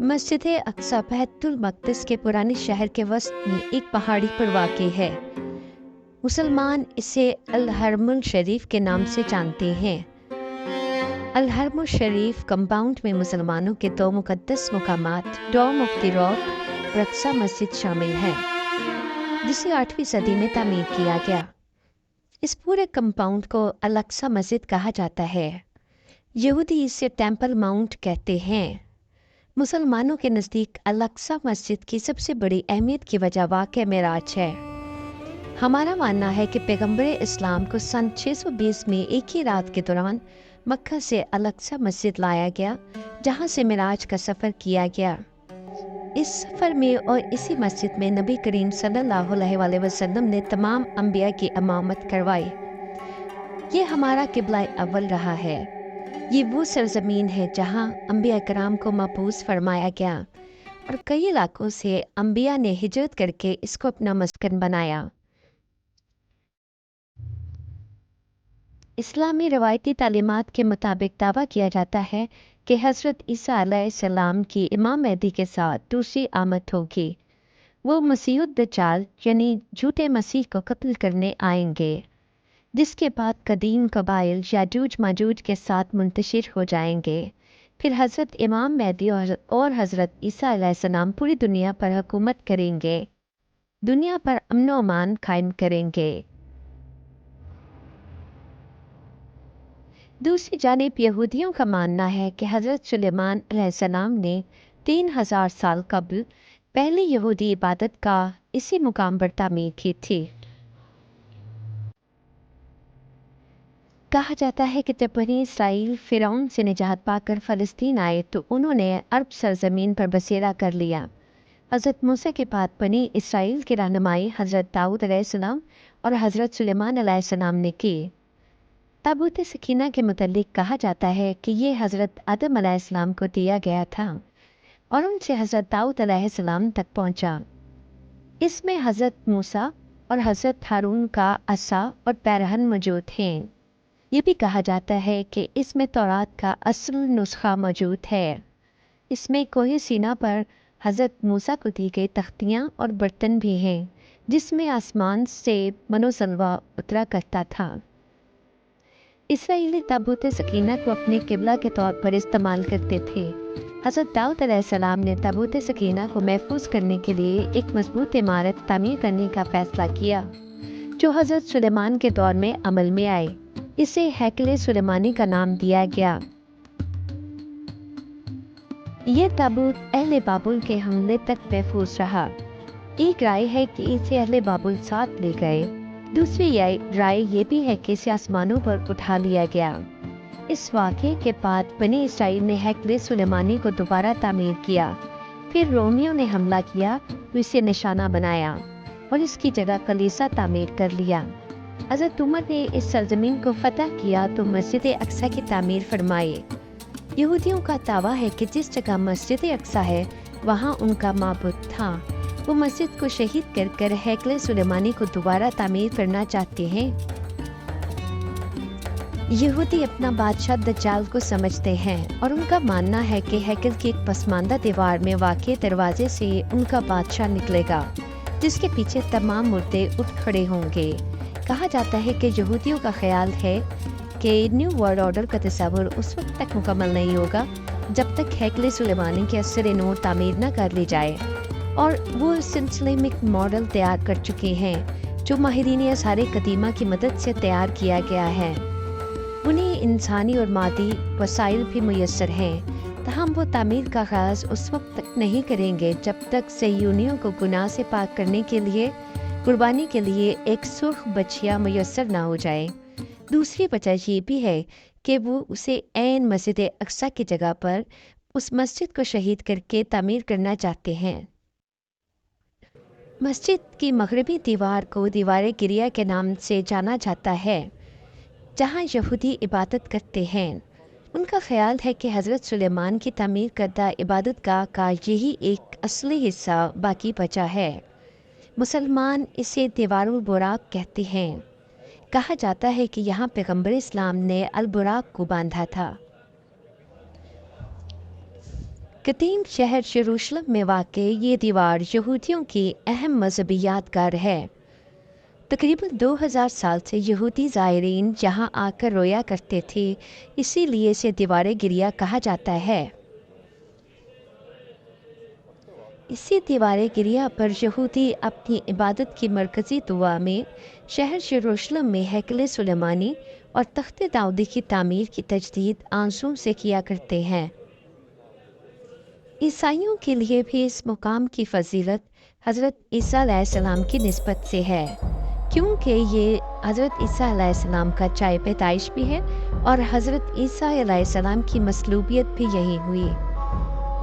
मस्जिद अक्सा बैतुल मक़दिस के पुराने शहर के वस्त में एक पहाड़ी पर वाक़ है। मुसलमान इसे अल हरमुल शरीफ के नाम से जानते हैं। अल हरमुल शरीफ कंपाउंड में मुसलमानों के दो मुक़द्दस मकामात डोम ऑफ द रॉक और अक्सा मस्जिद शामिल है, जिसे 8वीं सदी में तामीर किया गया। इस पूरे कंपाउंड को अल अक्सा मस्जिद कहा जाता है। यहूदी इसे टेंपल माउंट कहते हैं। मुसलमानों के नज़दीक अल अक्सा मस्जिद की सबसे बड़ी अहमियत की वजह वाक़या मेराज है। हमारा मानना है कि पैगंबर इस्लाम को सन 620 में एक ही रात के दौरान मक्का से अल अक्सा मस्जिद लाया गया, जहां से मेराज का सफ़र किया गया। इस सफ़र में और इसी मस्जिद में नबी करीम सल्लल्लाहु अलैहि वसल्लम ने तमाम अंबिया की इमामत करवाई। ये हमारा किबला अव्वल रहा है। ये वो सरजमीन है जहाँ अंबिया कराम को मबूस फरमाया गया और कई इलाकों से अंबिया ने हिजरत करके इसको अपना मस्कन बनाया। इस्लामी रवायती तालीमात के मुताबिक दावा किया जाता है कि हज़रत ईसा अलैहिस्सलाम की इमाम मेहदी के साथ दूसरी आमद होगी। वो मसीहुद दज्जाल यानी झूठे मसीह को कत्ल करने आएंगे, जिसके बाद कदीम कबाइल याजूज माजूज के साथ मुंतशिर हो जाएंगे। फिर हज़रत इमाम मेहदी और हज़रत ईसा अलैहिस्सलाम पूरी दुनिया पर हुकूमत करेंगे, दुनिया पर अमन व अमान कायम करेंगे। दूसरी जानिब यहूदियों का मानना है कि हज़रत सुलेमान अलैहिस्सलाम ने 3000 साल कबल पहली यहूदी इबादत का इसी मुकाम पर तामीर की थी। कहा जाता है कि जब बनी इसराइल फ़िरौन से निजात पाकर फ़लस्तीन आए तो उन्होंने अरब सरजमीन पर बसेरा कर लिया। हज़रत मूसा के बाद बनी इसराइल की रहनुमाई हज़रत दाऊद अलैहिस्सलाम और हज़रत सुलेमान अलैहिस्सलाम ने की। ताबूत सकीना के मुतल्लिक कहा जाता है कि ये हज़रत आदम अलैहिस्सलाम को दिया गया था और उनसे हज़रत दाऊद अलैहिस्सलाम तक पहुंचा। इसमें हज़रत मूसा और हज़रत हारून का असा और पैरहन मौजूद हैं। ये भी कहा जाता है कि इसमें तौरात का असल नुस्खा मौजूद है। इसमें कोहे सीना पर हज़रत मूसा को दी गई तख्तियाँ और बर्तन भी हैं, जिसमें आसमान से मनोसलवा उतरा करता था। इसराइली ताबूत सकीना को अपने किबला के तौर पर इस्तेमाल करते थे। हज़रत दाऊद अलैहिस्सलाम ने ताबूत सकीना को महफूज करने के लिए एक मजबूत इमारत तामीर करने का फैसला किया, जो हज़रत सुलेमान के दौर में अमल में आई। इसे हैकले सुलेमानी का नाम दिया गया। यह ताबूत अहले बाबुल के हमले तक महफूज रहा। एक राय है कि इसे अहले बाबुल साथ ले गए। दूसरी राय ये भी है कि इसे आसमानों पर उठा लिया गया। इस वाक़े के बाद बनी इसराइल ने हैकले सुलेमानी को दोबारा तामीर किया। फिर रोमियों ने हमला किया तो इसे निशाना बनाया और इसकी जगह कलीसा तामीर कर लिया। हज़रत उमर ने इस सरजमीन को फतह किया तो मस्जिद अक्सा की तामीर फरमाई। यहूदियों का दावा है कि जिस जगह मस्जिद अक्सा है वहाँ उनका माबूद था। वो मस्जिद को शहीद कर कर हैकले सुलेमानी को दोबारा तामीर करना चाहते हैं। यहूदी अपना बादशाह दज्जाल को समझते हैं और उनका मानना है कि हैकल की एक पसमानदा दीवार में वाक़े दरवाजे से उनका बादशाह निकलेगा, जिसके पीछे तमाम मुर्दे उठ खड़े होंगे। कहा जाता है कि यहूदियों का ख्याल है कि न्यू वर्ल्ड ऑर्डर का तस्वुर उस वक्त तक मुकम्मल नहीं होगा जब तक हैकले सुलेमानी के असर नूर तामीर न कर ली जाए, और वो इस सिलसिले में एक मॉडल तैयार कर चुके हैं जो माहिरीन आसार कदीमा की मदद से तैयार किया गया है। उन्हें इंसानी और मादी वसाइल भी मुयस्सर हैं, तहम वो तामीर का आगाज़ उस वक्त तक नहीं करेंगे जब तक सह्यूनियों को गुनाह से पाक करने के लिए कुर्बानी के लिए एक सुर्ख बछिया मुयस्सर ना हो जाए। दूसरी वजह ये भी है कि वो उसे ऐन मस्जिद अक्सा की जगह पर उस मस्जिद को शहीद करके तामीर करना चाहते हैं। मस्जिद की मगरबी दीवार को दीवार गिरिया के नाम से जाना जाता है, जहाँ यहूदी इबादत करते हैं। उनका ख्याल है कि हज़रत सुलेमान की तामीर करदा इबादत गाह का यही एक असली हिस्सा बाकी बचा है। मुसलमान इसे दीवारुल बुराक कहते हैं। कहा जाता है कि यहाँ पैगंबर इस्लाम ने अल बुराक को बांधा था। قدیم شہر یروشلم میں واقع یہ دیوار یہودیوں کی اہم مذہبی یادگار ہے۔ تقریباً 2000 سال سے یہودی زائرین جہاں آ کر رویا کرتے تھے، اسی لیے اسے دیوار گریا کہا جاتا ہے۔ اسی دیوار گریا پر یہودی اپنی عبادت کی مرکزی دعا میں شہر یروشلم میں ہیکل سلیمانی اور تخت داؤدی کی تعمیر کی تجدید آنسوں سے کیا کرتے ہیں۔ عیسائیوں کے لیے بھی اس مقام کی فضیلت حضرت عیسیٰ علیہ السلام کی نسبت سے ہے، کیونکہ یہ حضرت عیسیٰ علیہ السلام کا چائے پیدائش بھی ہے اور حضرت عیسیٰ علیہ السلام کی مصلوبیت بھی یہی ہوئی۔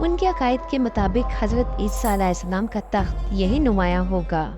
ان کے عقائد کے مطابق حضرت عیسیٰ علیہ السلام کا تخت یہی نمایاں ہوگا۔